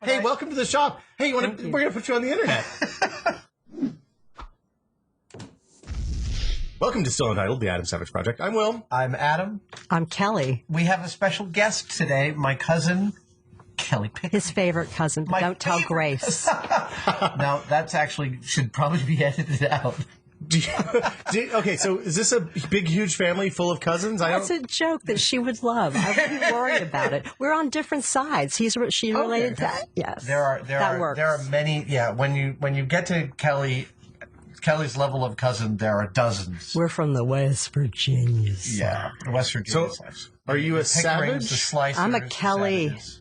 Hey, welcome to the shop. Hey, we're going to put you on the internet. Welcome to Still Untitled, the Adam Savage Project. I'm Will. I'm Adam. I'm Kelly. We have a special guest today, my cousin, Kelly Pickering. His favorite cousin, but don't tell Grace. No, that's actually should probably be edited out. Okay, so is this a big, huge family full of cousins? That's a joke that she would love. I wouldn't worry about it. We're on different sides. She related to that. Yes, There are many. Yeah, when you get to Kelly's level of cousin, there are dozens. We're from the West Virginia side. Yeah, the West Virginia side. Are you a Pickering's the savage? slicers, I'm a the Kelly savages.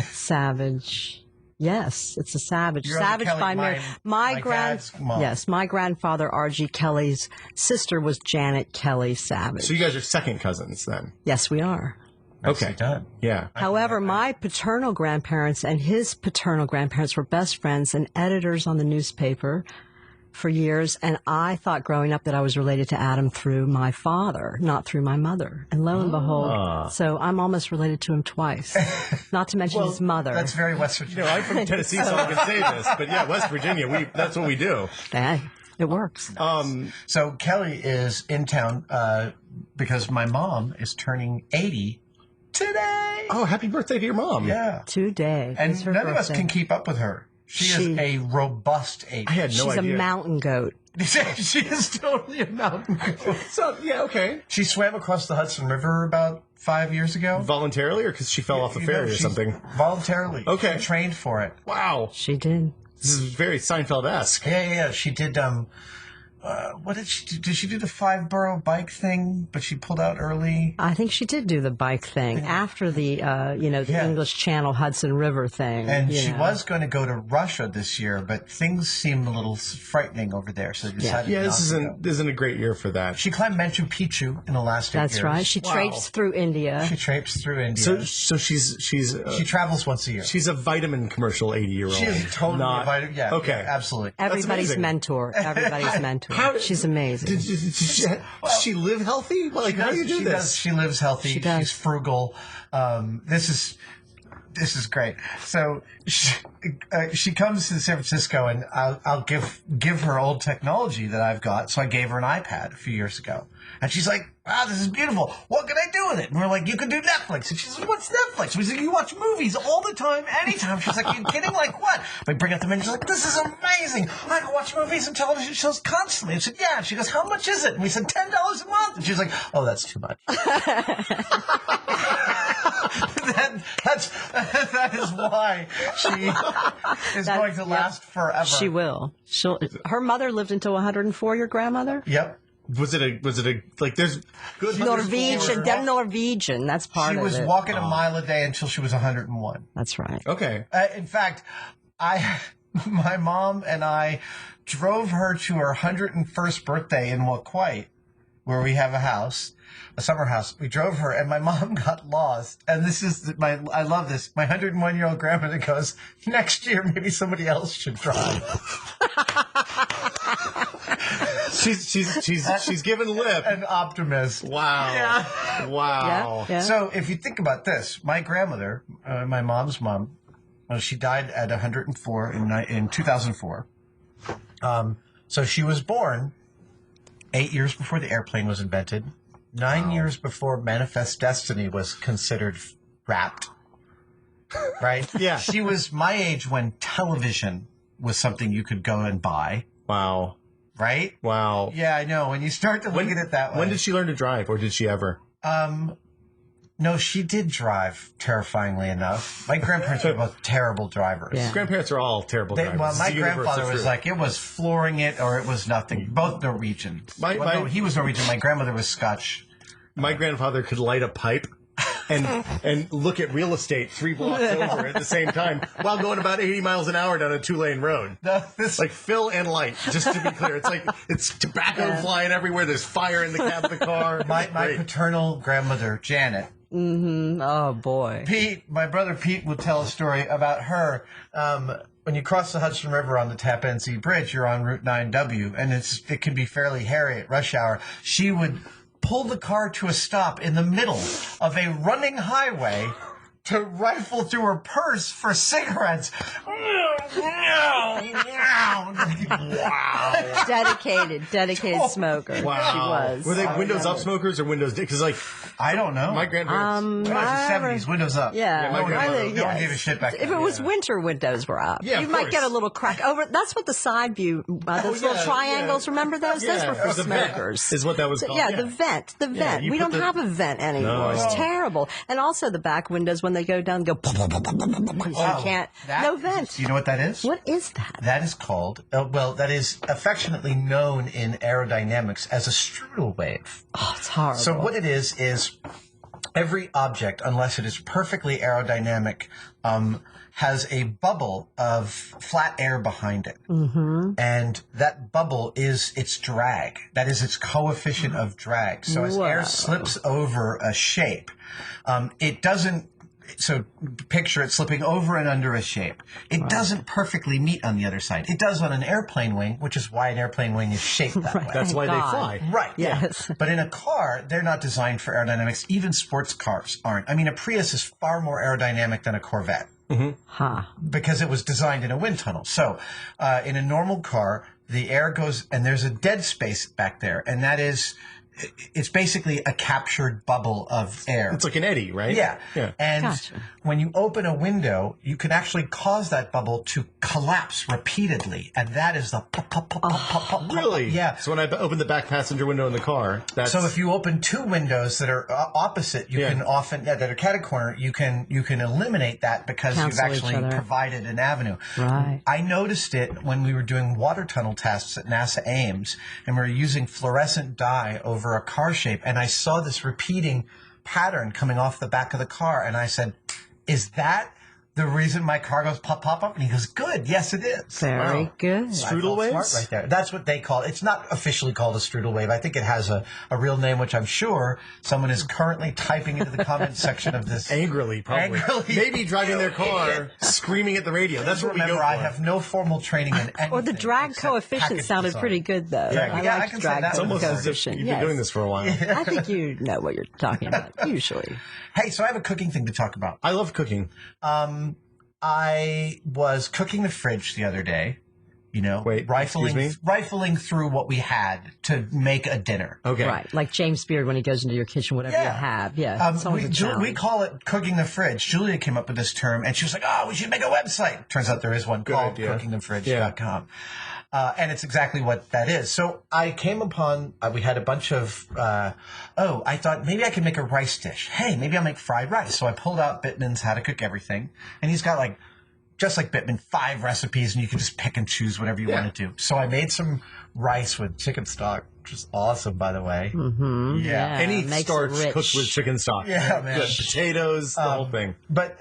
savage. Yes, it's a savage. You're on the Savage Kelly- by marriage. my dad's mom. Yes, my grandfather, R.G. Kelly's sister was Janet Kelly Savage. So you guys are second cousins then? Yes, we are. Okay. Done. Yeah. However, my paternal grandparents and his paternal grandparents were best friends and editors on the newspaper for years, and I thought growing up that I was related to Adam through my father, not through my mother. And lo and behold, so I'm almost related to him twice, not to mention his mother. That's very West Virginia. I'm from Tennessee, so I can say this. But yeah, West Virginia, that's what we do. Hey, it works. So Kelly is in town because my mom is turning 80 today. Oh, happy birthday to your mom. Yeah. Today. And is her none of us birthday. can keep up with her. She is a robust 80. I had no She's idea. a mountain goat. She is totally a mountain girl. So, yeah, okay. She swam across the Hudson River about 5 years ago. Voluntarily or because she fell off the ferry or she's something? Voluntarily. Okay. She trained for it. Wow. She did. This is very Seinfeld-esque. Yeah. She did, what did she do? Did she do the 5-borough bike thing, but she pulled out early? I think she did do the bike thing after the, the English Channel Hudson River thing. And she was going to go to Russia this year, but things seemed a little frightening over there, so they decided Yeah, not this to go. isn't a great year for that. She climbed Machu Picchu in the last 8 years. That's right. She traipsed through India. She traipsed through India. So she's she travels once a year. she's a vitamin commercial 80-year-old. She is totally invited. Yeah. Okay. Yeah, absolutely. Everybody's amazing. mentor. Everybody's mentor. She's amazing. Does she live healthy? Like, how do you do this? She lives healthy. She does. She's frugal. This is great. So she comes to San Francisco, and I'll give her old technology that I've got. So I gave her an iPad a few years ago, and she's like, "Wow, this is beautiful. What can I do with it?" And we're like, "You can do Netflix." And she's like, "What's Netflix?" We said, "You watch movies all the time, anytime." She's like, "You kidding? Like what?" We bring up the menu. She's like, "This is amazing. I can watch movies and television shows constantly." And she said, "Yeah." And she goes, "How much is it?" And we said, $10 a month. And she's like, "Oh, that's too much." That is why she is going to last forever. She will. Her mother lived until 104. Your grandmother? Yep. Was it a like? There's good Norwegian. They're Norwegian. That's part She of was it. walking a mile a day until she was 101. That's right. Okay. In fact, my mom and I drove her to her 101st birthday in Waquite, where we have a summer house. We drove her, and my mom got lost. And this is I love this. My 101-year-old grandmother goes, "Next year, maybe somebody else should drive." She's given lip. An optimist. Wow. Yeah. Wow. Yeah. So if you think about this, my grandmother, my mom's mom, she died at 104 in 2004. So she was born 8 years before the airplane was invented, 9 years before Manifest Destiny was considered wrapped. Right? Yeah. She was my age when television was something you could go and buy. Wow. Right? Wow. Yeah, I know. When you start to look at it that way. When did she learn to drive, or did she ever? No, she did drive, terrifyingly enough. My grandparents were both terrible drivers. Yeah. Grandparents are all terrible drivers. Well, my It's a universal grandfather was truth. like, it was flooring it or it was nothing. Both Norwegian. No, he was Norwegian. My grandmother was Scotch. My grandfather could light a pipe and look at real estate 3 blocks over at the same time while going about 80 miles an hour down a 2-lane road. Like fill and light, just to be clear. It's like it's tobacco flying everywhere. There's fire in the cab of the car. My paternal grandmother, Janet. Mm-hmm. Oh, boy. Pete, my brother Pete will tell a story about her. When you cross the Hudson River on the Tappan Zee Bridge, you're on Route 9W, and it can be fairly hairy at rush hour. She would pull the car to a stop in the middle of a running highway to rifle through her purse for cigarettes. Wow. Dedicated smoker. Wow. She was. Were they windows up smokers or windows down? Because, like, I don't know. my grandparents. It was the 70s, windows up. Yeah, my grandmother- I think, No one gave a shit back If then. it was winter, windows were up. Yeah, you of might course. get a little crack over. That's what the side view, those little yeah, triangles. yeah. Remember those? Those Yeah, were for the vent smokers. is what that was called. Yeah, the vent. The vent. you We put don't the- have a vent anymore. No. It's terrible. And also the back windows when they go down, go. You can't. No vent. Do you know what that is? What is that? That is called, that is affectionately known in aerodynamics as a strudel wave. Oh, it's horrible. So what it is every object, unless it is perfectly aerodynamic, has a bubble of flat air behind it. Mm-hmm. And that bubble is its drag. That is its coefficient of drag. So as air slips over a shape, it doesn't. So picture it slipping over and under a shape. It doesn't perfectly meet on the other side. It does on an airplane wing, which is why an airplane wing is shaped that way. That's why God. they fly. Right. Yes. But in a car, they're not designed for aerodynamics. Even sports cars aren't. I mean, a Prius is far more aerodynamic than a Corvette because it was designed in a wind tunnel. So in a normal car, the air goes, and there's a dead space back there, and that is... It's basically a captured bubble of air. It's like an eddy, right? Yeah. And Gotcha. when you open a window, you can actually cause that bubble to collapse repeatedly. And that is the pop, pop, pop, pop, pop, pop. Really? Yeah. So when I open the back passenger window in the car, that's... So if you open two windows that are opposite, you can often, that are catty corner, you can eliminate that because Cancel you've each actually other. provided an avenue. Right. I noticed it when we were doing water tunnel tests at NASA Ames, and we were using fluorescent dye over a car shape, and I saw this repeating pattern coming off the back of the car, and I said, is that the reason my car goes pop, pop, up? And he goes, good, yes it is. Very Wow. good. I Strudel felt waves? smart right there. That's what they call it. It's not officially called a strudel wave. I think it has a real name, which I'm sure someone is currently typing into the comments section of this. Angrily, probably. Angrily. Maybe driving their car, screaming at the radio. That's what we go Remember, for. I have no formal training in anything. Or the drag except coefficient package sounded design. pretty good, though. Yeah, I yeah, I liked can say drag that It's was almost as if coefficient. you've Yes. been doing this for a while. I think you know what you're talking about, usually. Hey, so I have a cooking thing to talk about. I love cooking. I was cooking the fridge the other day, Wait, rifling through what we had to make a dinner. Okay. Right, like James Beard when he goes into your kitchen, whatever you have. Yeah, it's always a We challenge. call it cooking the fridge. Julia came up with this term, and she was like, "Oh, we should make a website." Turns out there is one called idea. cookingthefridge.com. And it's exactly what that is. So I came upon, we had a bunch of, I thought maybe I could make a rice dish. Hey, maybe I'll make fried rice. So I pulled out Bittman's How to Cook Everything, and he's got just like Bittman, 5 recipes, and you can just pick and choose whatever you want to do. So I made some rice with chicken stock, which is awesome, by the way. Mm-hmm. Yeah. Any makes it starch rich. cooked with chicken stock. Yeah, man. Good. Potatoes, the whole thing. But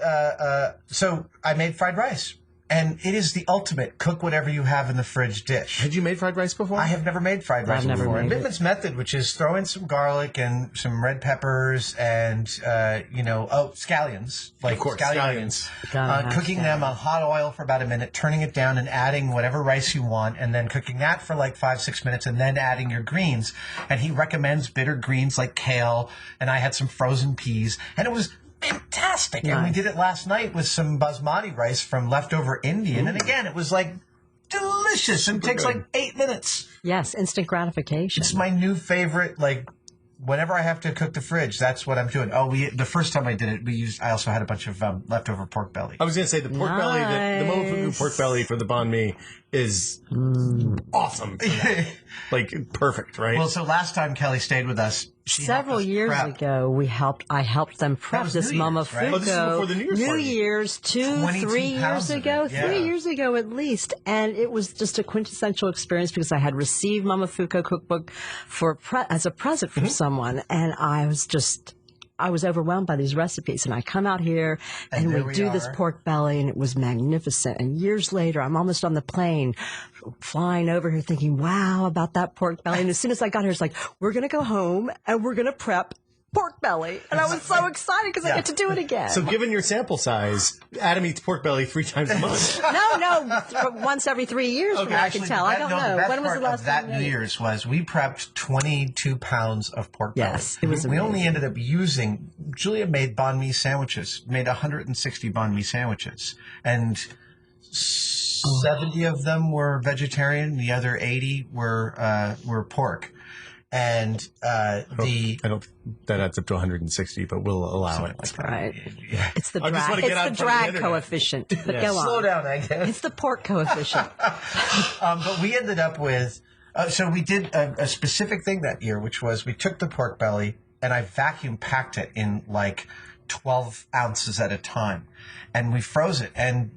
so I made fried rice, and it is the ultimate cook whatever you have in the fridge dish. Had you made fried rice before? I have never made fried rice never before. And made it. Bittman's method, which is throw in some garlic and some red peppers and scallions, like Of course, scallions. Gotta have Cooking them on hot oil for about a minute, turning it down and adding whatever rice you want, and then cooking that for like 5-6 minutes, and then adding your greens. And he recommends bitter greens like kale, and I had some frozen peas, and it was fantastic. And we did it last night with some basmati rice from leftover Indian, and again, it was like delicious and takes good. like 8 minutes. Yes, instant gratification. It's my new favorite, whenever I have to cook the fridge, that's what I'm doing. The first time I did it, I also had a bunch of leftover pork belly. I was going to say the pork belly, the Momofuku pork belly for the banh mi is awesome. For that. Perfect, right? Well, so last time Kelly stayed with us, she Several helped us years prep. ago, I helped them prep was this New Year's, Momofuku. right? Oh, this is before the New Year's party. Year's, 22 3 years pounds of ago, it, yeah. 3 years ago at least, and it was just a quintessential experience because I had received Momofuku cookbook as a present from someone, and I was overwhelmed by these recipes, and I come out here and there we we do this are. pork belly, and it was magnificent. And years later, I'm almost on the plane flying over here thinking, wow, about that pork belly. And as soon as I got here, it's like, we're going to go home and we're going to prep pork belly. And I was so excited because I get to do it again. So given your sample size, Adam eats pork belly 3 times a month. No, once every 3 years from what I can tell. I don't know. The When was the last of that time New Year's was we prepped 22 pounds of pork belly. Yes, it was We only amazing. ended up using, Julia made banh mi sandwiches, made 160 banh mi sandwiches. And 70 of them were vegetarian. The other 80 were pork. And I don't. That adds up to 160, but we'll allow it. Right. Yeah. It's the I just wanna drag, get out it's the in front of the drag internet. coefficient. But go on. Slow down, I guess. It's the pork coefficient. But we ended up with, so we did a specific thing that year, which was we took the pork belly and I vacuum packed it in like 12 ounces at a time. And we froze it. And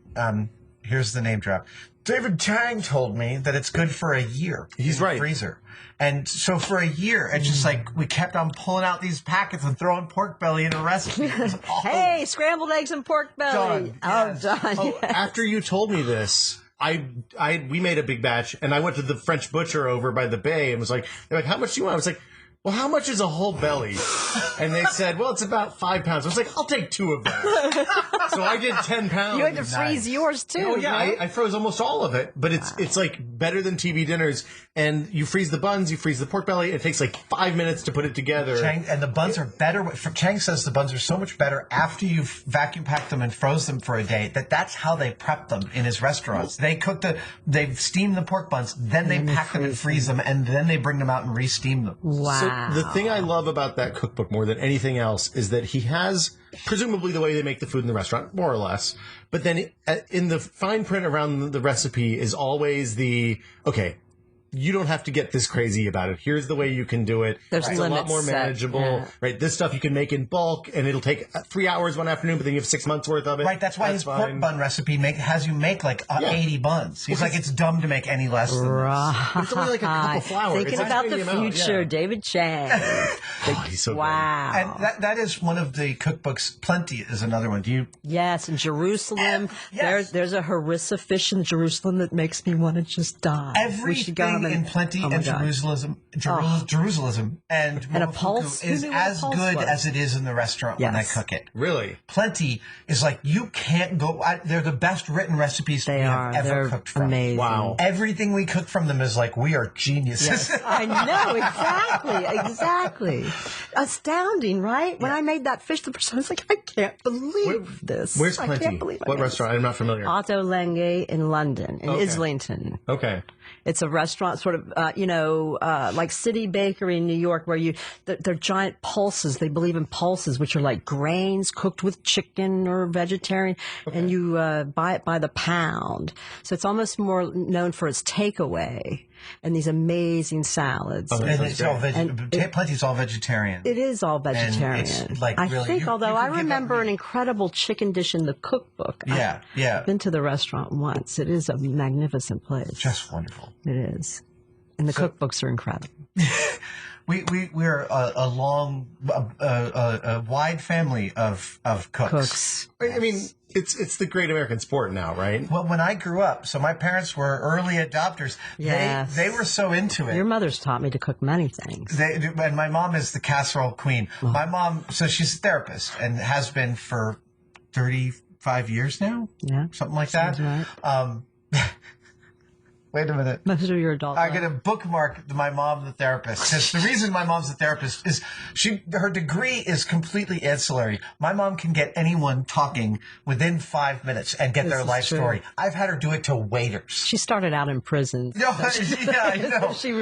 here's the name drop. David Chang told me that it's good for a year. He's in the right. Freezer. And so for a year, it's just like we kept on pulling out these packets and throwing pork belly in a recipe. It was awful. Hey, scrambled eggs and pork belly. Done. Oh, Yes. done. Oh, yes. after you told me this, we made a big batch, and I went to the French butcher over by the bay and was like, they're like, how much do you want? I was like, well, how much is a whole belly? And they said, well, it's about 5 pounds. I was like, I'll take 2 of them. So I did 10 pounds. You had to freeze yours too. Oh yeah, right? I froze almost all of it, but it's like better than TV dinners. And you freeze the buns, you freeze the pork belly. It takes like 5 minutes to put it together. Chang, and the buns are better. Chang says the buns are so much better after you've vacuum packed them and froze them for a day. That's how they prep them in his restaurants. They they steam the pork buns, then they pack them and freeze them, and then they bring them out and re-steam them. Wow. So the thing I love about that cookbook more than anything else is that he has presumably the way they make the food in the restaurant, more or less. But then in the fine print around the recipe is always okay, you don't have to get this crazy about it. Here's the way you can do it. There's it's a lot limits more set, manageable, yeah. right? This stuff you can make in bulk, and it'll take 3 hours one afternoon, but then you have 6 months worth of it. Right, that's why his pork fine. bun recipe has you make like 80 buns. He's like, it's dumb to make any less than this. Right. But it's only like a cup of flour. Thinking It's about the tiny amount, future, yeah. David Chang. Oh, he's so good. Wow. And that is one of the cookbooks. Plenty is another one. Do you? Yes, in Jerusalem, Yes. there's a harissa fish in Jerusalem that makes me want to just die. We should go Everything home in Plenty oh my and God. Jerusalem and And a Momofuku pulse. Who is knew what a as pulse good was? as it is in the restaurant when they Yes. cook it. Really? Plenty is like you can't go. They're the best written recipes They we are. have ever They're cooked from. amazing. Wow. Everything we cook from them is like we are geniuses. I know, exactly. Astounding, right? When I made that fish, the person was like, I can't believe this. Where's I Plenty? can't believe I What made restaurant? I'm not familiar. Otto Lenge in London, in Okay. Islington. Okay. It's a restaurant, sort of, like City Bakery in New York, where they're giant pulses. They believe in pulses, which are like grains cooked with chicken or vegetarian, and you buy it by the pound. So it's almost more known for its takeaway and these amazing salads. Oh, And it's all And Plenty's all vegetarian. It is all vegetarian. it's like I really- think, you although could I give up remember meat. an incredible chicken dish in the cookbook. Yeah, I've been to the restaurant once. It is a magnificent place. just wonderful. It is. And the cookbooks are incredible. We're a wide family of cooks. Cooks. I mean, it's the great American sport now, right? Well, when I grew up, so my parents were early adopters. Yes. They were so into it. Your mother's taught me to cook many things. And my mom is the casserole queen. My mom, so she's a therapist and has been for 35 years now, Yeah. something like that. Sounds right. Wait a minute. Most of your adult I life. got to bookmark my mom, the therapist. Because the reason my mom's a therapist is her degree is completely ancillary. My mom can get anyone talking within 5 minutes and get This their is life true. story. I've had her do it to waiters. She started out in prison. No, yeah, I know. She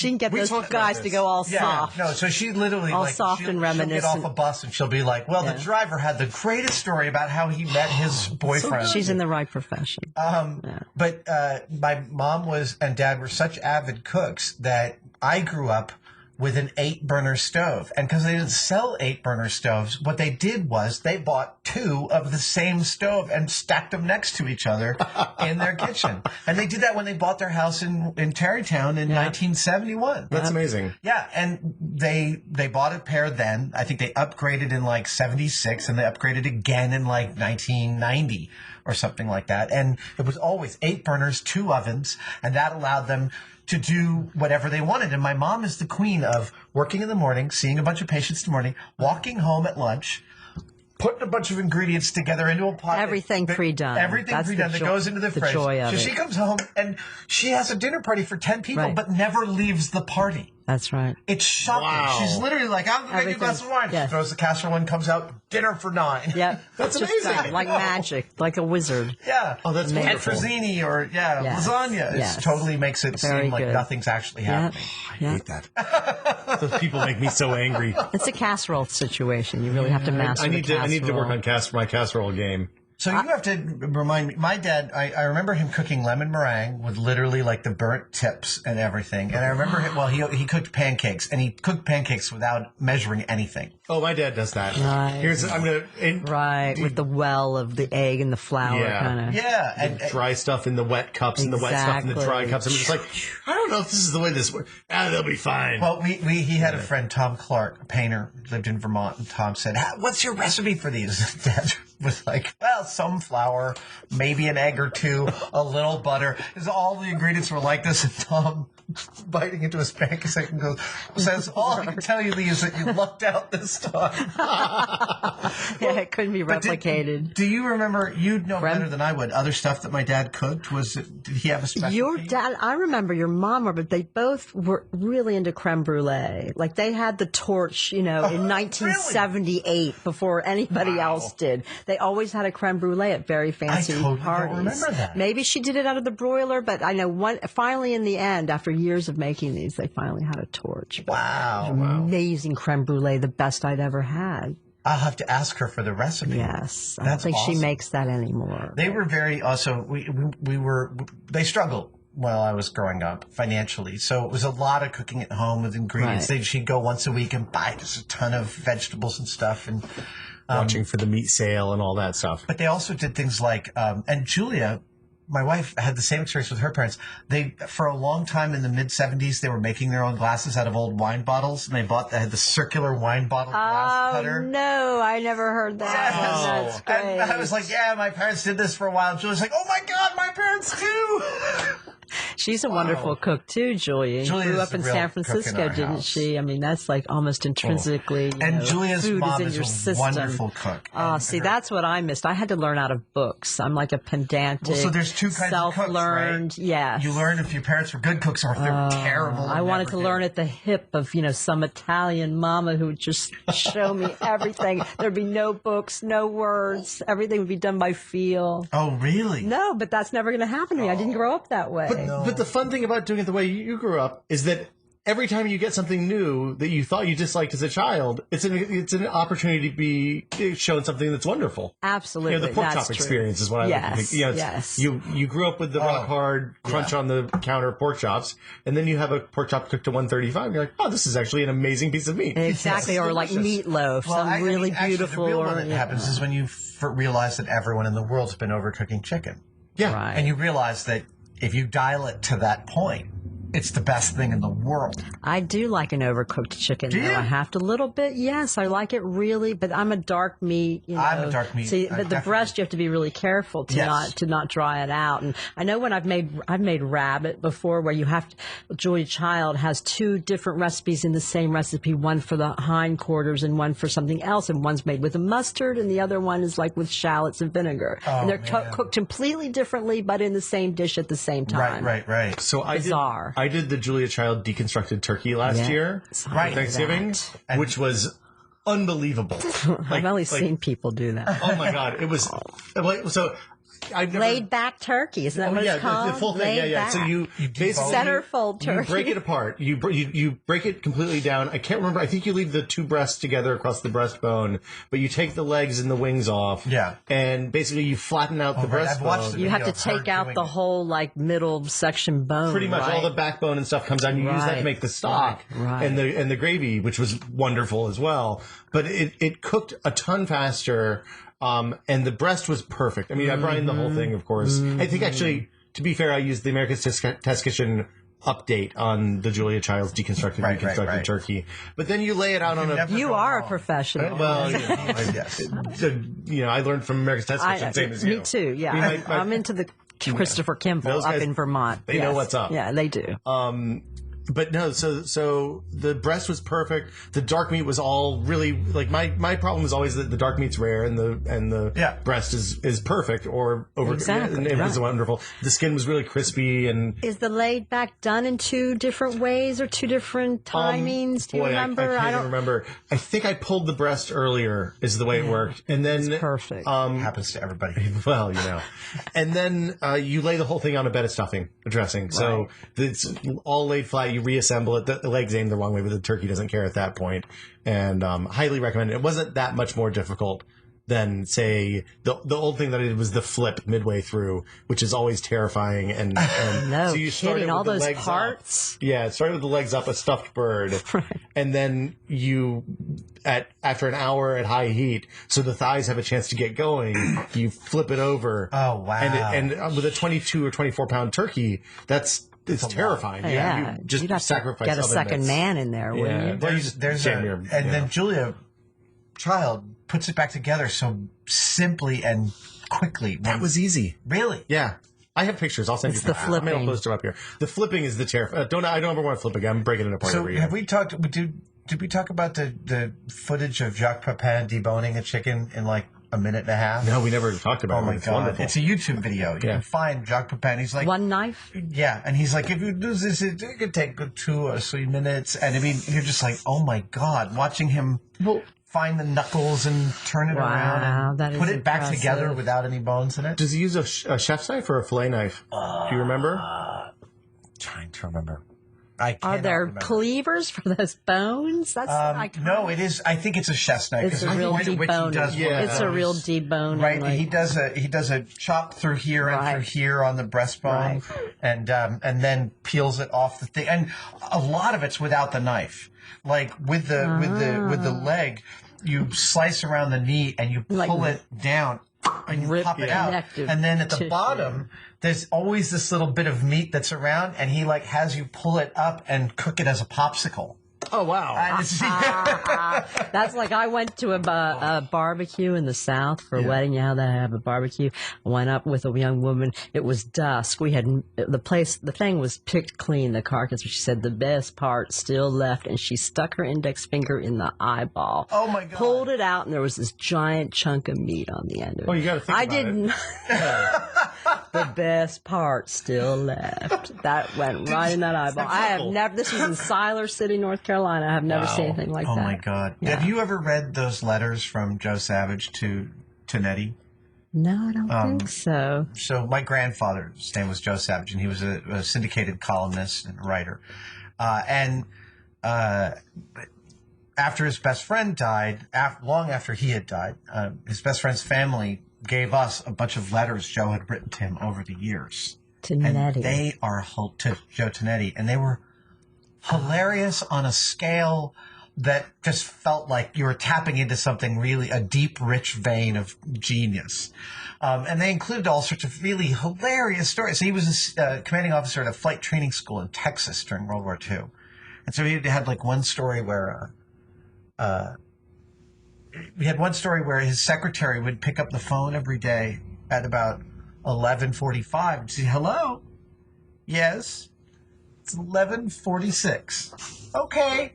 can get We those talked about guys to this. go all Yeah, soft. no. So she literally All like soft she'll and get reminiscent. off a bus and she'll be like, "Well, the driver had the greatest story about how he met his boyfriend." She's in the right profession. But my mom and dad were such avid cooks that I grew up with an 8-burner stove. And because they didn't sell 8-burner stoves, what they did was they bought 2 of the same stove and stacked them next to each other in their kitchen. And they did that when they bought their house in Tarrytown in 1971. That's amazing. Yeah, and they bought a pair then. I think they upgraded in like 76 and they upgraded again in like 1990. or something like that. And it was always 8 burners, 2 ovens, and that allowed them to do whatever they wanted. And my mom is the queen of working in the morning, seeing a bunch of patients in the morning, walking home at lunch, putting a bunch of ingredients together into a pot. Everything pre-done. Everything That's pre-done that goes into the fridge. joy of so it. she comes home and she has a dinner party for 10 people, Right. but never leaves the party. That's right. It's shocking. Wow. She's literally like, I'm going to make you a glass of wine. Yes. She throws the casserole and comes out, dinner for 9. Yeah. That's Just amazing. done, like magic, like a wizard. Yeah. Oh, that's wonderful. Petrozzini or, Yes. lasagna. It Yes. totally makes it Very seem like good. nothing's actually Yeah. happening. I Yeah. hate that. Those people make me so angry. It's a casserole situation. You really have to master I need the to. I need to work casserole. on my casserole game. So you have to remind me. My dad, I remember him cooking lemon meringue with literally like the burnt tips and everything. And I remember him. Well, he cooked pancakes, and he cooked pancakes without measuring anything. Oh, my dad does that. Right. I'm gonna Right, with the well of the egg and the flour Yeah. kind of. Yeah, and dry stuff in the wet cups and the wet stuff in the dry Exactly. cups. I'm just like, I don't know if this is the way this works. They'll be fine. well, he had a friend, Tom Clark, a painter, lived in Vermont, and Tom said, "What's your recipe for these?" Dad was like, "Well, some flour, maybe an egg or 2, a little butter." Because all the ingredients were like this, and Tom, biting into his pancake and says, "All I can tell you, Lee, is that you lucked out this time." Yeah, it couldn't be But replicated. do you remember? You'd know better than I would. Other stuff that my dad cooked did he have a specialty? Your dad, I remember your mom, but they both were really into creme brulee. Like they had the torch, in 1978 before anybody else did. They always had a creme brulee at very fancy totally don't parties. remember that. Maybe she did it out of the broiler, but I know finally in the end, after years of making these, they finally had a torch. Wow. Amazing creme brulee, the best I'd ever had. I'll have to ask her for the recipe. Yes. I don't That's think she awesome. makes that anymore. They were very also. They struggled while I was growing up financially, so it was a lot of cooking at home with ingredients. Right. She'd go once a week and buy just a ton of vegetables and stuff, and Watching for the meat sale and all that stuff. but they also did things like and Julia, my wife, had the same experience with her parents. They, for a long time in the mid-'70s, they were making their own glasses out of old wine bottles, and they had the circular wine bottle glass cutter. No, I never heard that. Yes. That's great. And I was like, yeah, my parents did this for a while. Julie's like, oh my God, my parents too. She's a wonderful cook too, Julia. Julia Grew is up in the real San cook in Francisco, our didn't house. she? I mean, that's like almost intrinsically. And Julia's food mom is in is your a system. wonderful cook. Oh, see, that's what I missed. I had to learn out of books. I'm like a pedantic, Well, so there's 2 kinds of cooks, self-learned. right? Yes. You learn if your parents were good cooks or if they were terrible. and I wanted never to did. learn at the hip of, some Italian mama who would just show me everything. There'd be no books, no words. Everything would be done by feel. Oh, really? No, but that's never going to happen to me. I didn't grow up that way. But the fun thing about doing it the way you grew up is that every time you get something new that you thought you disliked as a child, it's an opportunity to be shown something that's wonderful. Absolutely. The pork that's chop true. experience is what I like to Yes, think. yes. You grew up with the rock hard crunch on the counter pork chops, and then you have a pork chop cooked to 135. And you're like, oh, this is actually an amazing piece of meat. Exactly, Yes. or like Delicious. meatloaf, Well, some really actually, beautiful. The real one or, that happens is when you realize that everyone in the world's been overcooking chicken. Yeah. Right. And you realize that if you dial it to that point, it's the best thing in the world. I do like an overcooked chicken. Do though. you? I have to a little bit. Yes, I like it really, but I'm a dark meat. I'm a dark meat. See, I'm but the definitely- breast you have to be really careful to Yes. not dry it out. And I know when I've made rabbit before, where you have to. Julia Child has 2 different recipes in the same recipe. One for the hindquarters and one for something else. And one's made with a mustard, and the other one is like with shallots and vinegar. And they're cooked completely differently, but in the same dish at the same time. Right. So Bizarre. I did the Julia Child deconstructed turkey last year, Right. for Thanksgiving, which was unbelievable. I've only seen people do that. Oh my god, it was so. I've never, Laid back turkey, isn't that what it's called? the full thing. Laid Yeah. So back. you basically Centerfold you turkey. break it apart. You break it completely down. I can't remember. I think you leave the 2 breasts together across the breastbone, but you take the legs and the wings off. Yeah. And basically you flatten out the right. I've watched breastbone. the You have video to of her take out doing the it. whole middle section bone. Pretty much right? all the backbone and stuff comes out. And you use that to Right. make the stock Right. and the gravy, which was wonderful as well. But it cooked a ton faster. And the breast was perfect. I mean, I brined the whole thing, of course. I think actually, to be fair, I used the America's Test Kitchen update on the Julia Child's deconstructed, reconstructed turkey. But then you lay it out on a... You are a professional. Well, Yes. I learned from America's Test Kitchen, same as you. Me too, yeah. I mean, I'm into the Christopher Kimball up in Vermont. They know what's up. Yeah, they do. But no, so the breast was perfect. The dark meat was all really like my problem is always that the dark meat's rare and the breast is perfect or over. Exactly, and it was wonderful. The skin was really crispy and. Is the laid back done in 2 different ways or 2 different timings? Do you remember? I don't remember. I think I pulled the breast earlier is the way it worked, and then it's perfect. Happens to everybody. Well, and then you lay the whole thing on a bed of stuffing, a dressing. So it's all laid flat. You reassemble it. The legs aimed the wrong way, but the turkey doesn't care at that point. And highly recommend it. It wasn't that much more difficult than, say, the old thing that I did was the flip midway through, which is always terrifying. And no so you start kidding. with All the those legs parts. Up. Yeah, it started with the legs up, a stuffed bird, and then you after an hour at high heat, so the thighs have a chance to get going. You flip it over. Oh wow! And with a 22 or 24 pound turkey, it's terrifying. Yeah, you just you'd have sacrifice. To get a second man in there, wouldn't you? Then Julia Child puts it back together so simply and quickly. That was easy. Really? Yeah. I have pictures. I'll send you. It's the flipping. I'll post them up here. The flipping is the terrifying. I don't ever want to flip again. I'm breaking it apart every year. Have we talked? Did we talk about the footage of Jacques Pepin deboning a chicken in like a minute and a half? No, we never talked about it. Oh my It's God. wonderful. It's a YouTube video. You can find Jacques Pepin. He's like... One knife? Yeah. And he's like, if you do this, it could take 2 or 3 minutes. And I mean, you're just like, oh my God, watching him find the knuckles and turn it around and put it back together without any bones in it. Does he use a chef's knife or a fillet knife? Do you remember? Trying to remember. Are there cleavers for those bones? That's no, it is. I think it's a chef's knife. It's a real deboning. It's a real deboning. Right. Like, he does a chop through here and through here on the breastbone, and then peels it off the thing. And a lot of it's without the knife. Like with the leg, you slice around the knee and you pull it down. And you pop it out. And then at the bottom, there's always this little bit of meat that's around, and he like has you pull it up and cook it as a popsicle. Oh, wow. That's like I went to a barbecue in the South for a wedding. You know, they have a barbecue. I went up with a young woman. It was dusk. We had the thing was picked clean, the carcass. She said the best part still left, and she stuck her index finger in the eyeball. Oh, my God. Pulled it out, and there was this giant chunk of meat on the end of it. Oh, you got to think about it. The best part still left. That went right in that eyeball. I have never. This was in Siler City, North Carolina. I have never seen anything like that. Oh my God! Yeah. Have you ever read those letters from Joe Savage to Nettie? No, I don't think so. So my grandfather's name was Joe Savage, and he was a syndicated columnist and writer. After his best friend died, long after he had died, his best friend's family gave us a bunch of letters Joe had written to him over the years. To Nettie. They are to Joe Tonetti, and they were hilarious on a scale that just felt like you were tapping into something really, a deep, rich vein of genius. And they included all sorts of really hilarious stories. So he was a commanding officer at a flight training school in Texas during World War II. And so he had like one story where his secretary would pick up the phone every day at about 11:45 and say, "Hello? Yes? It's 11:46. Okay."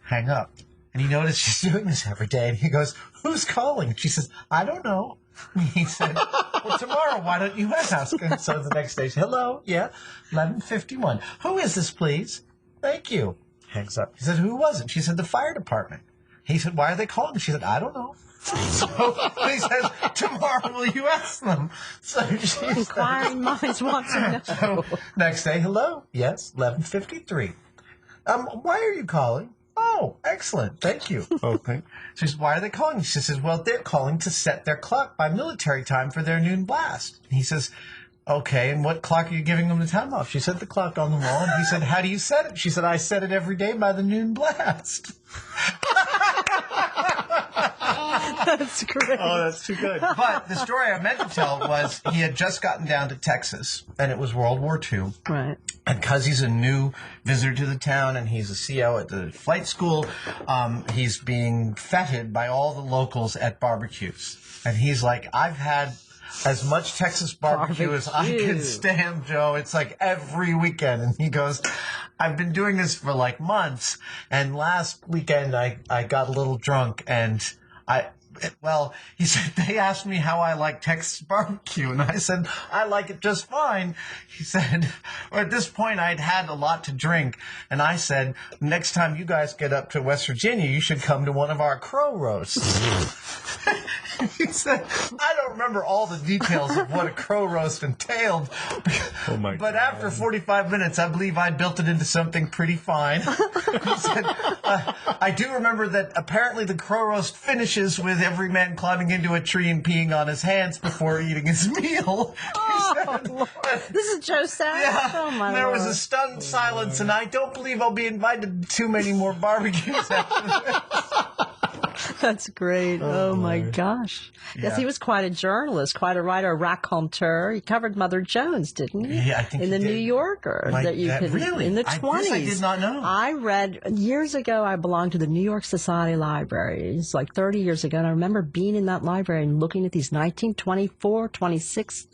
Hang up. And he noticed she's doing this every day. And he goes, "Who's calling?" She says, "I don't know." And he said, "Well, tomorrow, why don't you ask?" And so the next day, "Hello? Yeah, 11:51. Who is this, please?" "Thank you." Hangs up. He said, "Who was it?" She said, "The fire department." He said, "Why are they calling?" She said, "I don't know." So he said, "Tomorrow will you ask them?" So she Inquiring minds want to know. So next day, "Hello? Yes, 11:53. Why are you calling?" "Oh, excellent. Thank you." Okay. She says, "Why are they calling?" She says, "Well, they're calling to set their clock by military time for their noon blast." And he says, "Okay, and what clock are you giving them the time off?" She said, "The clock on the wall." And he said, "How do you set it?" She said, "I set it every day by the noon blast." That's great. Oh, that's too good. But the story I meant to tell was he had just gotten down to Texas, and it was World War II. Right. And because he's a new visitor to the town and he's a CO at the flight school, he's being feted by all the locals at barbecues. And he's like, I've had as much Texas barbecue as I can stand, Joe. It's like every weekend. And he goes, I've been doing this for like months. And last weekend I got a little drunk and he said, they asked me how I like Texas barbecue. And I said, I like it just fine. He said, well, at this point, I'd had a lot to drink. And I said, next time you guys get up to West Virginia, you should come to one of our crow roasts. He said, I don't remember all the details of what a crow roast entailed. Oh my but God. after 45 minutes, I believe I built it into something pretty fine. He said, I do remember that apparently the crow roast finishes with every man climbing into a tree and peeing on his hands before eating his meal. This is Joe Savage? Yeah, Oh, my there was Lord. a stunned silence, and I don't believe I'll be invited to too many more barbecues after this. That's great. Oh, my gosh. Yes, he was quite a journalist, quite a writer, a raconteur. He covered Mother Jones, didn't he? Yeah, I think in he the did. New Yorker. Really? In the This 20s. I did not know. I read, years ago, I belonged to the New York Society Library. It's like 30 years ago. And I remember being in that library and looking at these 1924, 26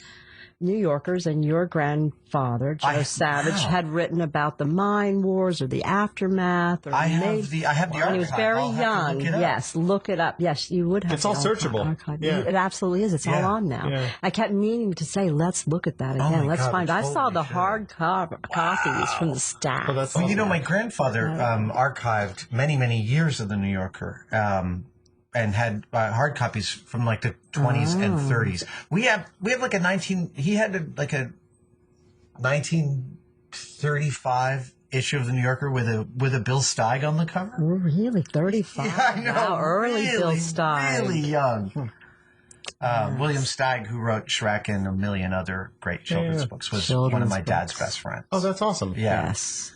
New Yorkers, and your grandfather, Joe Savage, had written about the mine wars or the aftermath. Or I have the when he was archive. very I'll have to young. look it up. Yes, look it up. Yes, you would have. It's all the searchable. archive. Yeah. It absolutely is. It's all Yeah. on now. Yeah. I kept meaning to say, let's look at that Oh again. my Let's God, find. we I saw totally the should. hard copies from the staff. Oh, that's Well, awesome. my grandfather archived many, many years of the New Yorker. And had hard copies from like the 20s and 30s. We have like he had a 1935 issue of the New Yorker with a Bill Steig on the cover. Oh, really? 35? Yeah, I know. Wow, early really, Bill Stein. Really young. William Steig, who wrote Shrek and a million other great children's books, was one of Children's my dad's books. best friends. Oh, that's awesome. Yeah. Yes.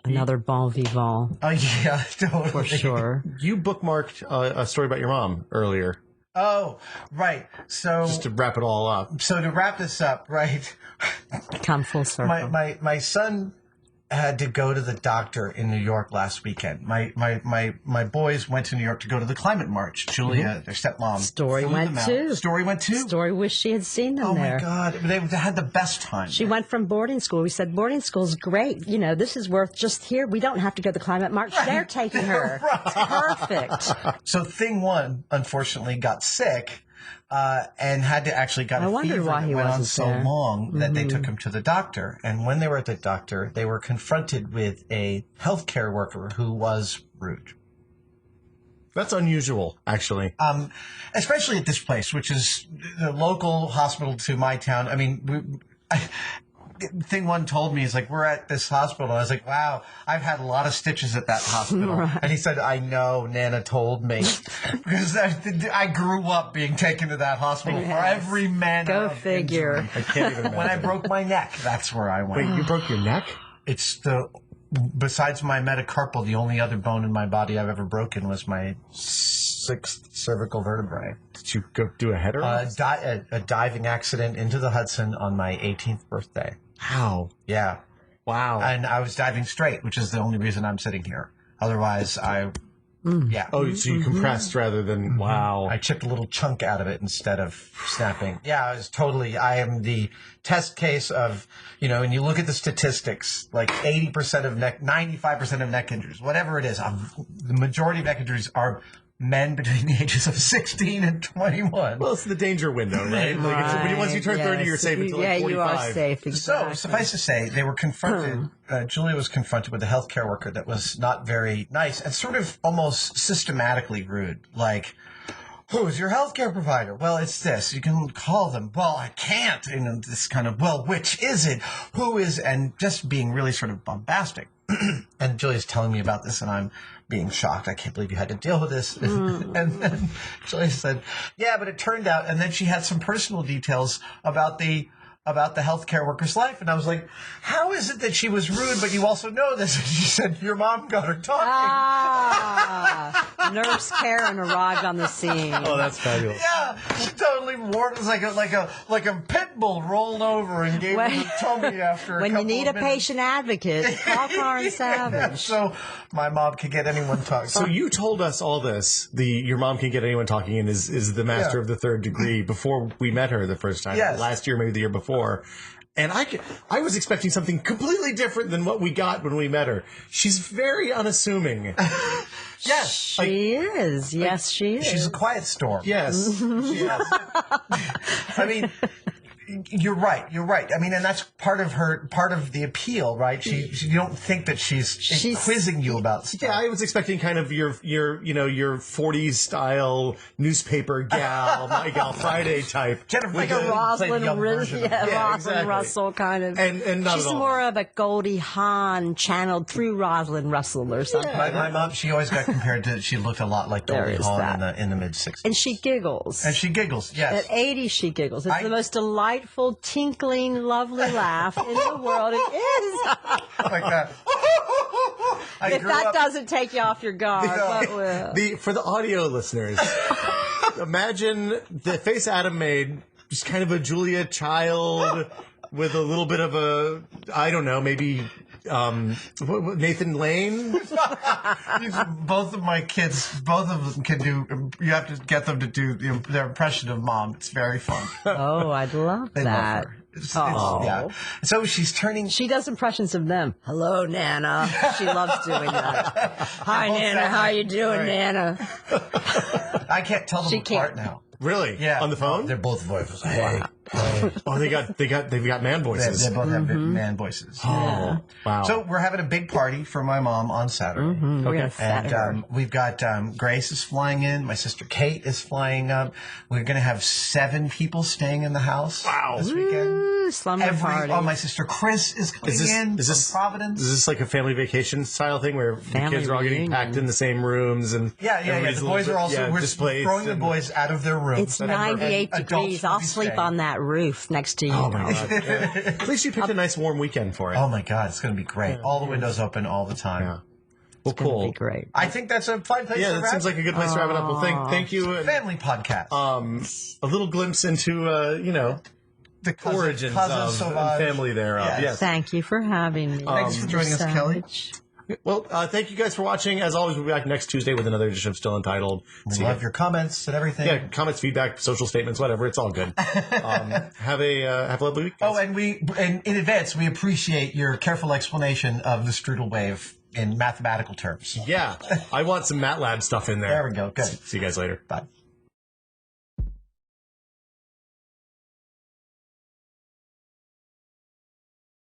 Another bon vivant, Oh, yeah, totally. for sure. You bookmarked a story about your mom earlier, Oh, right. So, just to wrap it all up. to wrap this up, right, Come full circle. my son had to go to the doctor in New York last weekend. My boys went to New York to go to the climate march. Julia, their stepmom, Story flew went them out. too. Story went too. Story wished she had seen them Oh there. my God, they had the best time. She went from boarding school. We said, boarding school's great. You know, this is worth just here. We don't have to go to the climate march. They're taking her. It's perfect. So thing one, unfortunately, got sick. And had to actually got I a wondered fever why that he went on wasn't so there. long that they took him to the doctor. And when they were at the doctor, they were confronted with a healthcare worker who was rude. That's unusual, actually. Especially at this place, which is the local hospital to my town. I mean, thing one told me is like, we're at this hospital. I was like, wow, I've had a lot of stitches at that hospital. Right. And he said, I know, Nana told me. Because I grew up being taken to that hospital for every manner Go of figure. injury. I can't even imagine. When I broke my neck, that's where I went. Wait, you broke your neck? It's besides my metacarpal, the only other bone in my body I've ever broken was my 6th cervical vertebrae. Did you go do a header? A diving accident into the Hudson on my 18th birthday. How? Yeah. Wow. And I was diving straight, which is the only reason I'm sitting here. Otherwise, yeah. Oh, so you compressed rather than, wow. I chipped a little chunk out of it instead of snapping. Yeah, I am the test case of, and you look at the statistics, like 80% of 95% of neck injuries, whatever it is, the majority of neck injuries are men between the ages of 16 and 21. Well, it's the danger window, right? Like once you turn 30, you're safe until like 45. you are safe. Exactly. So, suffice to say, they were confronted, Julia was confronted with a healthcare worker that was not very nice and sort of almost systematically rude. Like, who's your healthcare provider? Well, it's this. You can call them. Well, I can't. And this kind of, well, which is it? Who is, and just being really sort of bombastic. And Julia's telling me about this, and I'm being shocked. I can't believe you had to deal with this. And then Julia said, yeah, but it turned out, and then she had some personal details about the about the healthcare worker's life. And I was like, how is it that she was rude, but you also know this? And she said, your mom got her talking. Ah, Nurse Karen arrived on the scene. Oh, that's fabulous. Yeah, she totally warped. It was like a pit bull rolled over and gave her the tummy after a When you couple need a of minutes. patient advocate, call Karen Savage. So my mom could get anyone talking. So you told us all this. Your mom can get anyone talking and is the master of the third degree before we met her the first time. Yes. Last year, maybe the year before. And I was expecting something completely different than what we got when we met her. She's very unassuming. Yes. She is. Yes, she is. She's a quiet storm. Yes. Yes. I mean, you're right. You're right. I mean, and that's part of the appeal, right? You don't think that she's quizzing you about stuff. Yeah, I was expecting kind of your 40s style newspaper gal, My Gal Friday type. Jennifer, like a Rosalind Yeah, exactly. Russell kind of. And not she's at all. more of a Goldie Hawn channeled through Rosalind Russell or something. My mom, she always got compared to. She looked a lot like There Goldie is Hawn that. in the mid '60s. And she giggles. And she giggles. Yes. At 80, she giggles. It's the most delightful, tinkling, lovely laugh in the world. It is. Like that. If that doesn't take you off your guard, what will? For the audio listeners, imagine the face Adam made, just kind of a Julia Child with a little bit of a, I don't know, maybe Nathan Lane. Both of my kids, both of them can do. You have to get them to do their impression of mom. It's very fun. Oh, I'd love They that. love her. Yeah. So she's turning. She does impressions of them. Hello, Nana. She loves doing that. Hi, Nana. How you doing, Right. Nana? I can't tell them She apart can't. now. Really? Yeah. On the phone? They're both voices. Hey. Oh, they've got man voices. They both have man voices. Oh, wow. So we're having a big party for my mom on Saturday. We're gonna And fatten her. we've got Grace is flying in. My sister Kate is flying up. We're going to have 7 people staying in the house this weekend. Ooh, slumber party. My sister Chris is coming in from Providence. Is this like a family vacation style thing where Family the kids are all getting reunion. packed in the same rooms and Yeah. everybody's The a boys little are also bit, we're displaced throwing the and- boys out of their rooms. It's 98 And adults degrees. will I'll be sleep staying. on that roof next to you. Oh my god! At least you picked a nice warm weekend for it. Oh my God, it's going to be great. All the windows open all the time. Yeah. Well, It'll cool. be great. I think that's a fine place Yeah, to that wrap seems like a good place to wrap it up. Well, thank you. And, family podcast. a little glimpse into The origins Cousin of Sauvage. and family thereof. Yes. Yes. Thank you for having me. Thanks for joining us, Kelly. Savage. Well, thank you guys for watching. As always, we'll be back next Tuesday with another edition of Still Untitled. We love your comments and everything. Yeah, comments, feedback, social statements, whatever. It's all good. Have a lovely week. guys. Oh, and in advance, we appreciate your careful explanation of the strudel wave in mathematical terms. Yeah, I want some MATLAB stuff in there. There we go. Good. See you guys later. Bye.